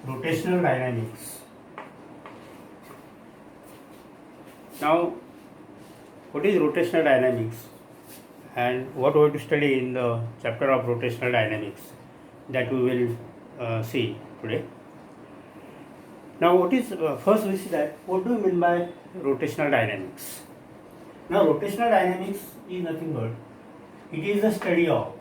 rotational dynamics. Now, what is rotational dynamics and what we have to study in the chapter of rotational dynamics that we will see today. Now, what is first we see that what do we mean by rotational dynamics? Now, rotational dynamics is nothing but it is the study of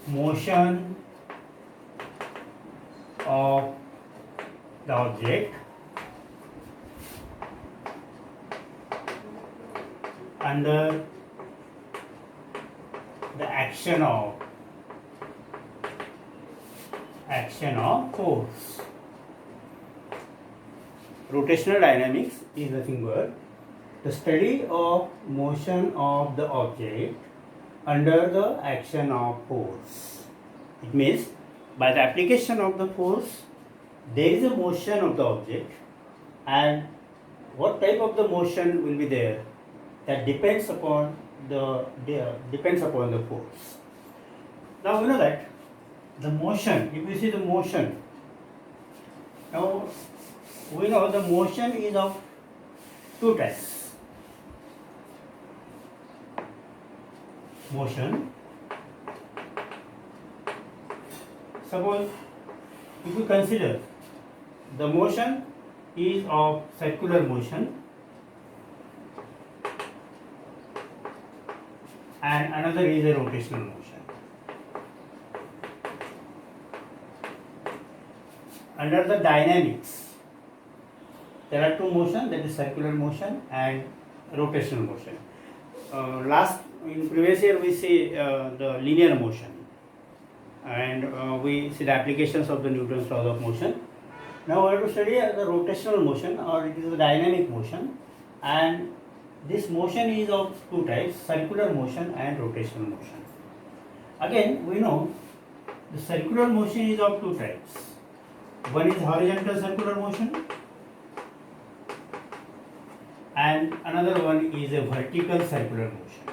motion of the object under the action of force. Rotational dynamics is nothing but the study of motion of the object under the action of force. It means by the application of the force there is a motion of the object, and what type of the motion will be there, that depends upon the force. Now we know that the motion, if you see the motion, now we know the motion is of two types. Motion, suppose if you consider the motion is of circular motion and another is a rotational motion. Under the dynamics, there are two motions, that is circular motion and rotational motion. In previous year we see the linear motion, and we see the applications of the Newton's laws of motion. Now we have to study the rotational motion, or it is a dynamic motion, and this motion is of two types, circular motion and rotational motion. Again, we know the circular motion is of two types. One is horizontal circular motion and another one is a vertical circular motion.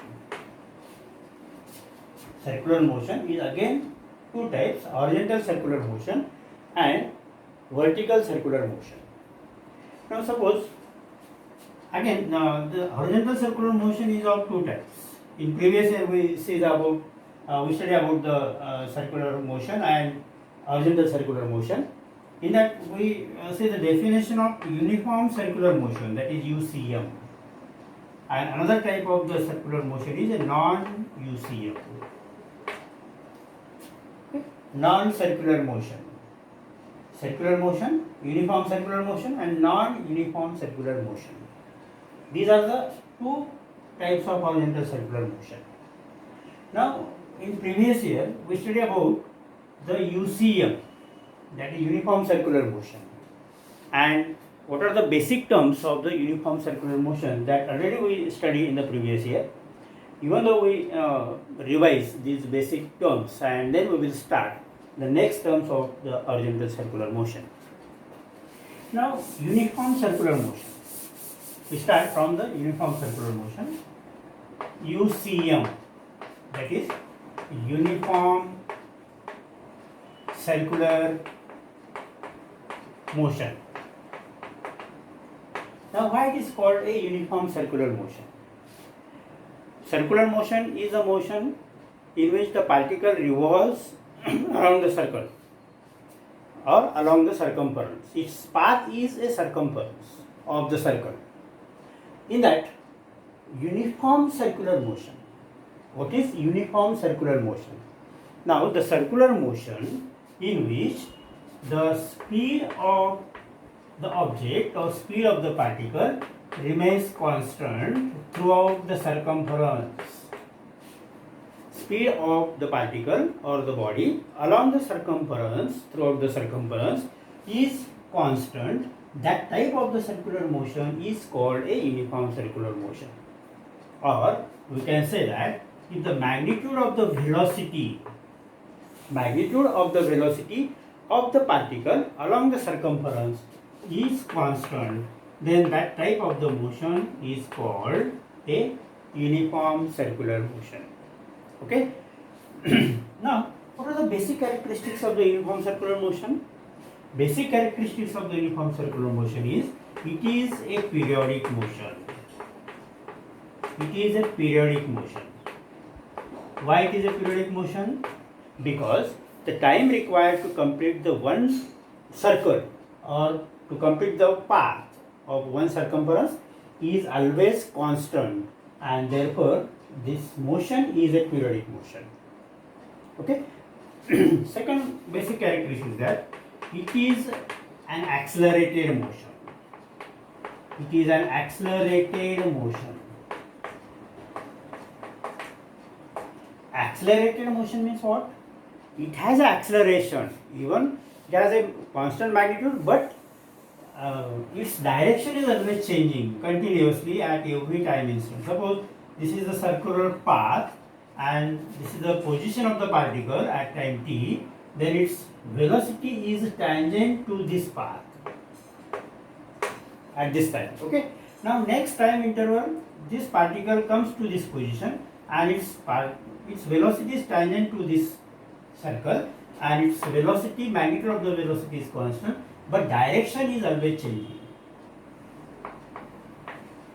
Circular motion is again two types, horizontal circular motion and vertical circular motion. Now suppose again the horizontal circular motion is of two types. In previous year we studied about the circular motion and horizontal circular motion. In that we see the definition of uniform circular motion, that is UCM, and another type of the circular motion is a non-UCM, non-circular motion. Circular motion, uniform circular motion and non-uniform circular motion. These are the two types of horizontal circular motion. Now in previous year we studied about the UCM, that is uniform circular motion, and what are the basic terms of the uniform circular motion, that already we studied in the previous year. Even though we revise these basic terms, and then we will start the next terms of the horizontal circular motion. Now uniform circular motion, we start from the uniform circular motion, UCM, that is uniform circular motion. Now why it is called a uniform circular motion? Circular motion is a motion in which the particle revolves around the circle or along the circumference. Its path is a circumference of the circle. In that uniform circular motion, what is uniform circular motion? Now the circular motion in which the speed of the object or speed of the particle remains constant throughout the circumference. Speed of the particle or the body along the circumference, throughout the circumference, is constant. That type of the circular motion is called a uniform circular motion. Or we can say that if the magnitude of the velocity of the particle along the circumference is constant, then that type of the motion is called a uniform circular motion. Okay. Now, what are the basic characteristics of the uniform circular motion? Basic characteristics of the uniform circular motion is it is a periodic motion. It is a periodic motion. Why it is a periodic motion? Because the time required to complete the one circle or to complete the path of one circumference is always constant, and therefore this motion is a periodic motion. Okay. Second basic characteristic is that it is an accelerated motion. It is an accelerated motion. Accelerated motion means what? It has an acceleration, even it has a constant magnitude, but its direction is always changing continuously at every time instant. Suppose this is the circular path and this is the position of the particle at time t, then its velocity is tangent to this path at this time. Okay. Now next time interval, this particle comes to this position and its velocity is tangent to this circle, and its velocity, magnitude of the velocity is constant, but direction is always changing.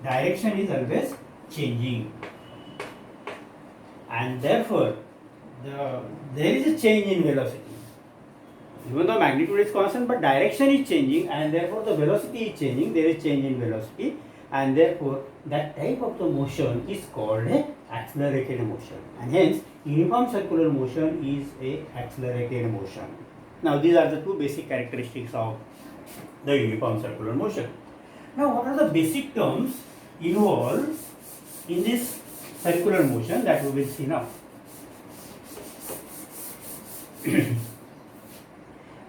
Direction is always changing, and therefore there is a change in velocity. Even though magnitude is constant, but direction is changing, and therefore the velocity is changing. There is change in velocity, and therefore that type of the motion is called a accelerated motion, and hence uniform circular motion is a accelerated motion. Now these are the two basic characteristics of the uniform circular motion. Now what are the basic terms involved in this circular motion that we will see now?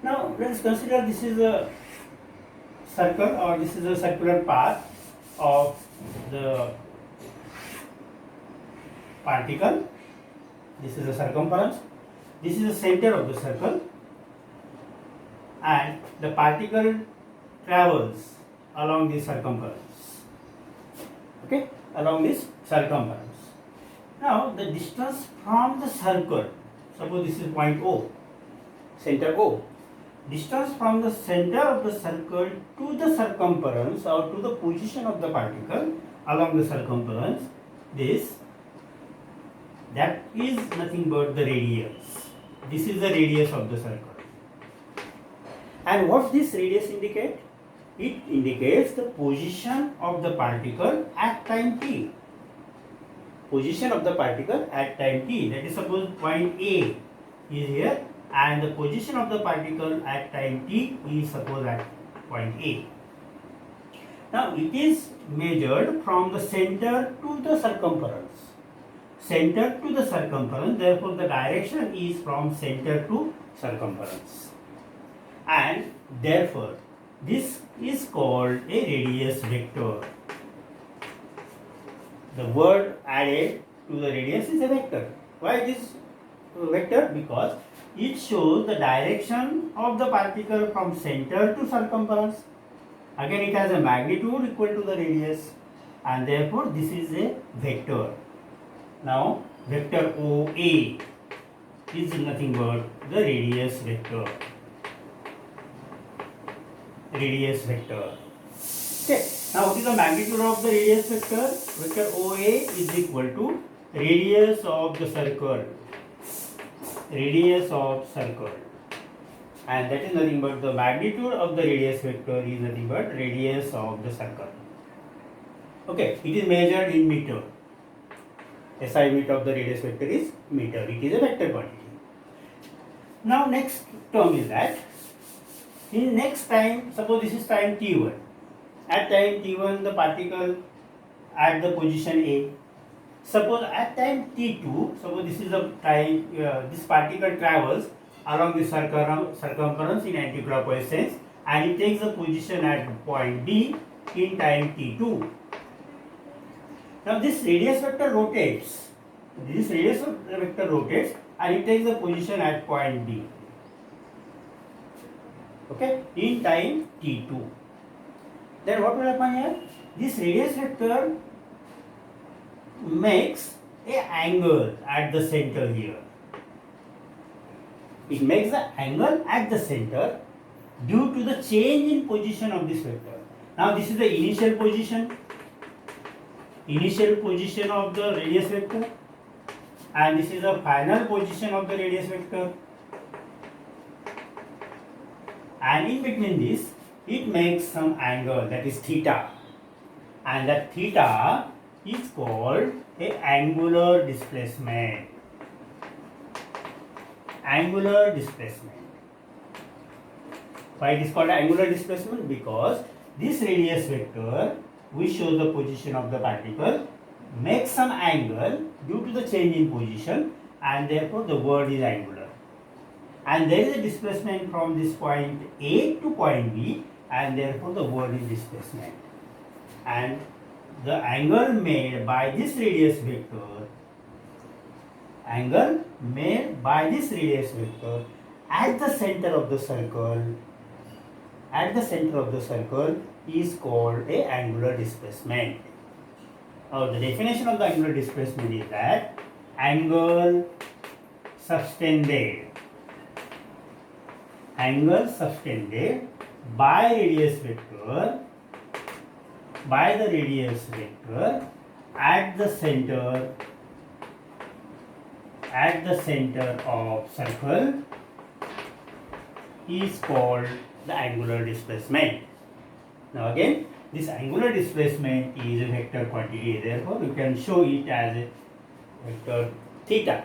Now let us consider this is a circle, or this is a circular path of the particle. This is the circumference. This is the center of the circle, and the particle travels along this circumference. Okay, along this circumference. Now the distance from the circle, suppose this is point O, center O. Distance from the center of the circle to the circumference, or to the position of the particle along the circumference, that is nothing but the radius. This is the radius of the circle. And what this radius indicate? It indicates the position of the particle at time t. Position of the particle at time t. That is, suppose point A is here, and the position of the particle at time t is suppose at point A. Now it is measured from the center to the circumference. Center to the circumference, therefore the direction is from center to circumference, and therefore this is called a radius vector. The word added to the radius is a vector. Why it is vector? Because it shows the direction of the particle from center to circumference. Again, it has a magnitude equal to the radius, and therefore this is a vector. Now vector OA is nothing but the radius vector. Radius vector. Okay. Now what is the magnitude of the radius vector? Vector OA is equal to radius of the circle. Radius of circle. And that is nothing but the magnitude of the radius vector is nothing but radius of the circle. Okay. It is measured in meter. SI unit of the radius vector is meter. It is a vector quantity. Now next term is that in next time, suppose this is time t1. At time t1 the particle at the position A. Suppose at time t2, suppose this is the time this particle travels along the circumference in anticlockwise sense, and it takes the position at point D in time t2. Now this radius vector rotates. This radius vector rotates and it takes the position at point D. Okay, in time t2. Then what will happen here? This radius vector makes a angle at the center here. It makes the angle at the center due to the change in position of this vector. Now this is the initial position of the radius vector, and this is the final position of the radius vector, and in between this it makes some angle, that is theta, and that theta is called a angular displacement. Angular displacement. Why it is called angular displacement? Because this radius vector, which shows the position of the particle, makes some angle due to the change in position, and therefore the word is angular. And there is a displacement from this point A to point B, and therefore the word is displacement. And the angle made by this radius vector, at the center of the circle, is called a angular displacement. Now the definition of the angular displacement is that angle subtended by the radius vector at the center of circle is called the angular displacement. Now again, this angular displacement is a vector quantity, therefore you can show it as a vector theta.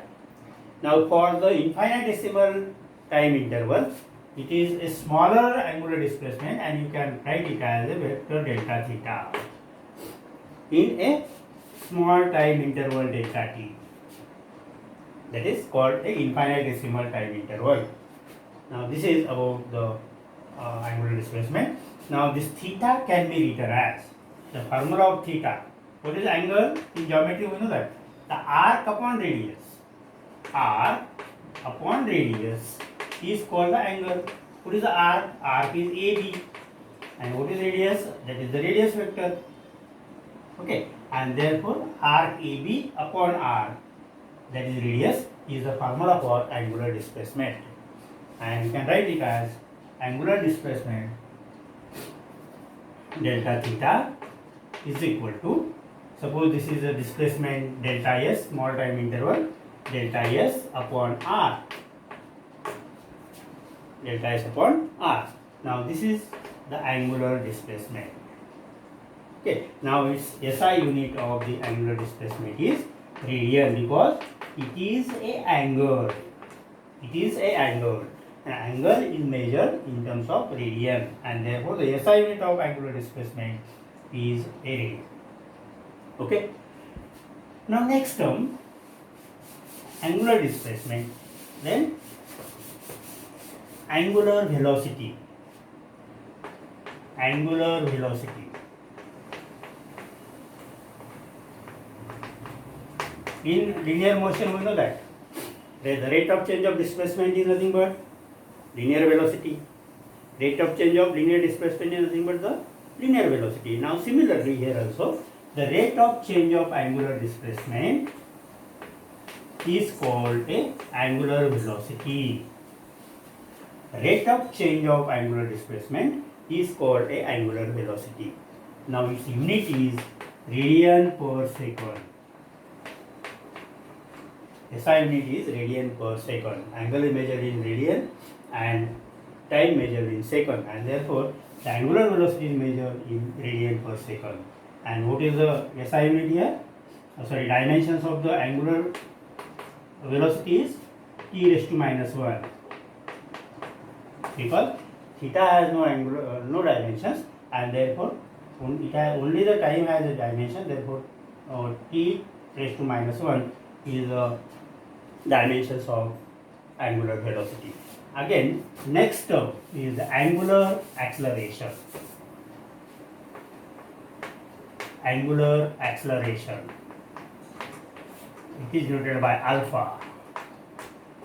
Now for the infinitesimal time interval, it is a smaller angular displacement, and you can write it as a vector delta theta in a small time interval delta t. That is called a infinitesimal time interval. Now this is about the angular displacement. Now this theta can be written as the formula of theta. What is angle? In geometry we know that the arc upon radius is called the angle. What is the arc? Arc is AB. And what is radius? That is the radius vector. Okay. And therefore arc AB upon r, that is radius, is the formula for angular displacement. And you can write it as angular displacement delta theta is equal to, suppose this is a displacement delta s, small time interval, delta s upon r. Now this is the angular displacement. Okay, now its SI unit of the angular displacement is radian, because it is a angle. An angle is measured in terms of radian, and therefore the SI unit of angular displacement is a radian. Okay. Now next term, angular displacement, then angular velocity. In linear motion we know that the rate of change of displacement is nothing but linear velocity. Rate of change of linear displacement is nothing but the linear velocity. Now similarly here also, the rate of change of angular displacement is called a angular velocity. Rate of change of angular displacement is called a angular velocity. Now its unit is radian per second. SI unit is radian per second. Angle is measured in radian and time measured in second, and therefore the angular velocity is measured in radian per second. And what is the SI unit here? Dimensions of the angular velocity is t raised to minus 1, because theta has no dimensions, and therefore only the time has a dimension, therefore t raised to minus 1 is the dimensions of angular velocity. Again, next term is the angular acceleration. It is denoted by alpha.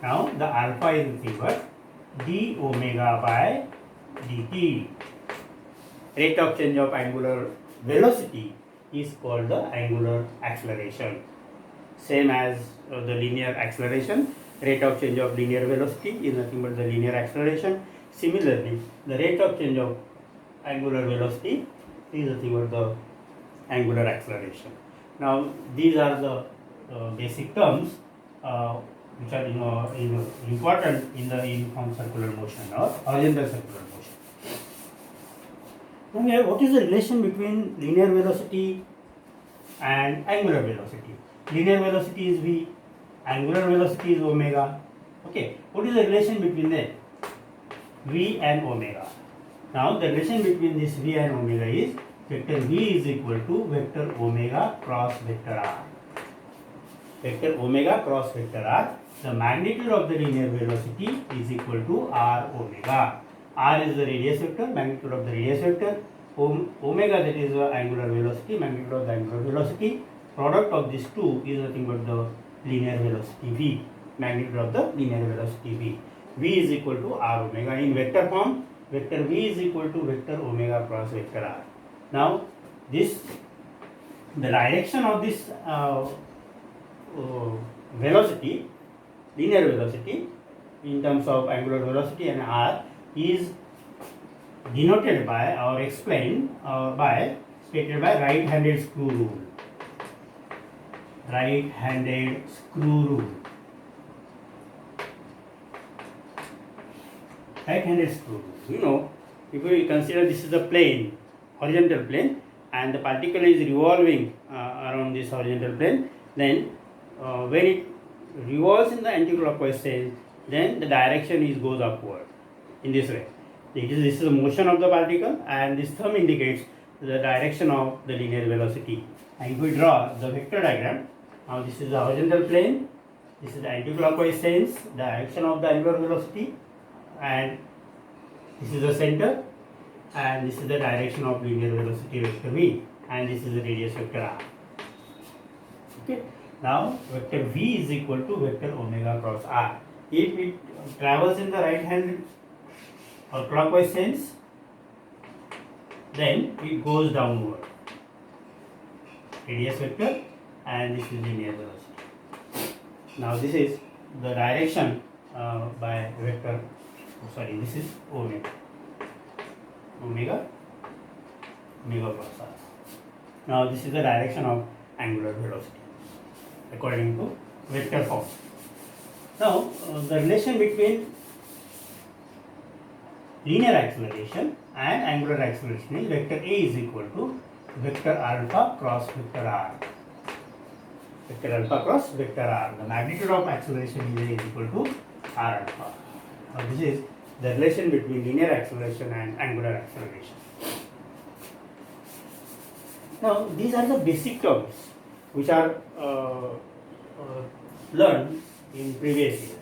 Now the alpha is nothing but d omega by dt. Rate of change of angular velocity is called the angular acceleration. Same as the linear acceleration, rate of change of linear velocity is nothing but the linear acceleration. Similarly, the rate of change of angular velocity is nothing but the angular acceleration. Now, these are the basic terms which are important in the uniform circular motion or horizontal circular motion. Now, here, what is the relation between linear velocity and angular velocity? Linear velocity is v, angular velocity is omega. Okay, what is the relation between them? V and omega. Now, the relation between this v and omega is vector v is equal to vector omega cross vector r. Vector omega cross vector r. The magnitude of the linear velocity is equal to r omega. R is the radius vector, magnitude of the radius vector. Omega, that is the angular velocity, magnitude of the angular velocity. Product of these two is nothing but the linear velocity v, magnitude of the linear velocity v. V is equal to r omega. In vector form, vector v is equal to vector omega cross vector r. Now, the direction of this velocity, linear velocity, in terms of angular velocity and r, is denoted by or explained by, stated by right-handed screw rule. Right-handed screw rule. Right-handed screw rule. You know, if we consider this is the plane, horizontal plane, and the particle is revolving around this horizontal plane, then when it revolves in the anti-clockwise sense, then the direction goes upward in this way. This is the motion of the particle, and this thumb indicates the direction of the linear velocity. And if we draw the vector diagram, now this is the horizontal plane, this is the anti-clockwise sense, the direction of the angular velocity, and this is the center, and this is the direction of linear velocity vector v, and this is the radius vector r. Okay. Now, vector v is equal to vector omega cross r. If it travels in the right hand or clockwise sense, then it goes downward. Radius vector, and this is linear velocity. Now, this is the direction by vector, this is omega. Omega cross r. Now, this is the direction of angular velocity according to vector form. Now, the relation between linear acceleration and angular acceleration is vector A is equal to vector alpha cross vector r. Vector alpha cross vector r. The magnitude of acceleration is equal to r alpha. Now, this is the relation between linear acceleration and angular acceleration. Now, these are the basic terms which are learned in previous years.